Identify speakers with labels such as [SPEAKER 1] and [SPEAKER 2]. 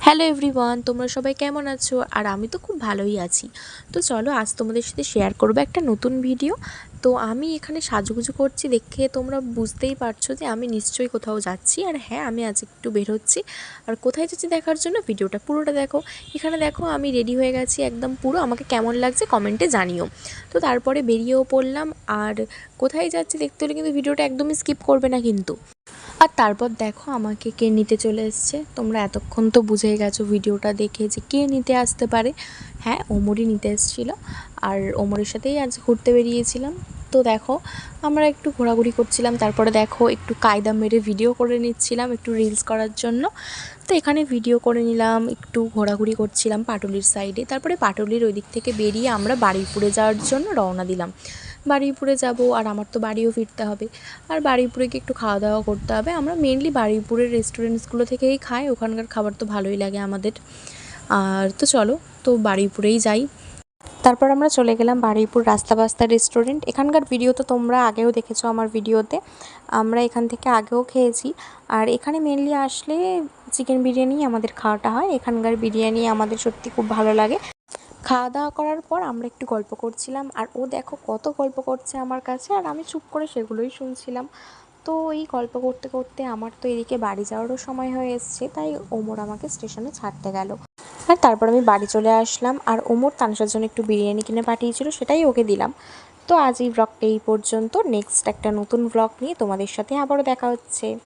[SPEAKER 1] Hello everyone, তোমরা সবাই কেমন আছো? আর আমি তো খুব ভালোই আছি। তো চলো আজ তোমাদের সাথে শেয়ার করবো একটা নতুন ভিডিও। তো আমি এখানে সাজুগুজু করছি দেখে তোমরা বুঝতেই পারছো যে আমি নিশ্চয়ই কোথাও যাচ্ছি। আর হ্যাঁ, আমি আজ একটু বের হচ্ছি। আর কোথায় যাচ্ছি দেখার জন্য ভিডিওটা পুরোটা দেখো। এখানে দেখো আমি রেডি হয়ে গেছি একদম পুরো, আমাকে কেমন লাগছে কমেন্টে জানিও। তো তারপরে বেরিয়েও পড়লাম। আর কোথায় যাচ্ছি দেখতে হলে কিন্তু ভিডিওটা একদমই স্কিপ করবে না কিন্তু। আর তারপর দেখো আমাকে কে নিতে চলে এসছে। তোমরা এতক্ষণ তো বুঝেই গেছো ভিডিওটা দেখে যে কে নিতে আসতে পারে। হ্যাঁ, ওমরই নিতে এসেছিলো। আর ওমরের সাথেই আজ ঘুরতে বেরিয়েছিলাম। তো দেখো আমরা একটু ঘোরাঘুরি করছিলাম, তারপরে দেখো একটু কায়দা মেরে ভিডিও করে নিচ্ছিলাম একটু রিলস করার জন্য। তো এখানে ভিডিও করে নিলাম, একটু ঘোরাঘুরি করছিলাম পাটুলির সাইডে। তারপরে পাটুলির ওই দিক থেকে বেরিয়ে আমরা বারুইপুরে যাওয়ার জন্য রওনা দিলাম। বারুইপুরে যাব, আর আমার তো বাড়িও ফিরতে হবে। আর বারুইপুরে গিয়ে একটু খাওয়া দাওয়া করতে হবে। আমরা মেনলি বারুইপুরের রেস্টুরেন্টসগুলো থেকেই খাই, ওখানকার খাবার তো ভালোই লাগে আমাদের। আর তো চলো, তো বারুইপুরেই যাই। তারপর আমরা চলে গেলাম বারুইপুর রাস্তা বাস্তা রেস্টুরেন্ট। এখানকার ভিডিও তো তোমরা আগেও দেখেছো আমার ভিডিওতে, আমরা এখান থেকে আগেও খেয়েছি। আর এখানে মেনলি আসলে চিকেন বিরিয়ানি আমাদের খাওয়াটা হয়। এখানকার বিরিয়ানি আমাদের সত্যি খুব ভালো লাগে। খাওয়া দাওয়া করার পর আমরা একটু গল্প করছিলাম, আর ও দেখো কত গল্প করছে আমার কাছে, আর আমি চুপ করে সেগুলোই শুনছিলাম। তো এই গল্প করতে করতে আমার তো এদিকে বাড়ি যাওয়ারও সময় হয়ে এসছে, তাই ওমর আমাকে স্টেশনে ছাড়তে গেল। আর তারপর আমি বাড়ি চলে আসলাম। আর ওমর তানসার জন্য একটু বিরিয়ানি কিনে পাঠিয়েছিল, সেটাই ওকে দিলাম। তো আজ এই ব্লগটা এই পর্যন্ত। নেক্সট একটা নতুন ব্লগ নিয়ে তোমাদের সাথে আবারও দেখা হচ্ছে।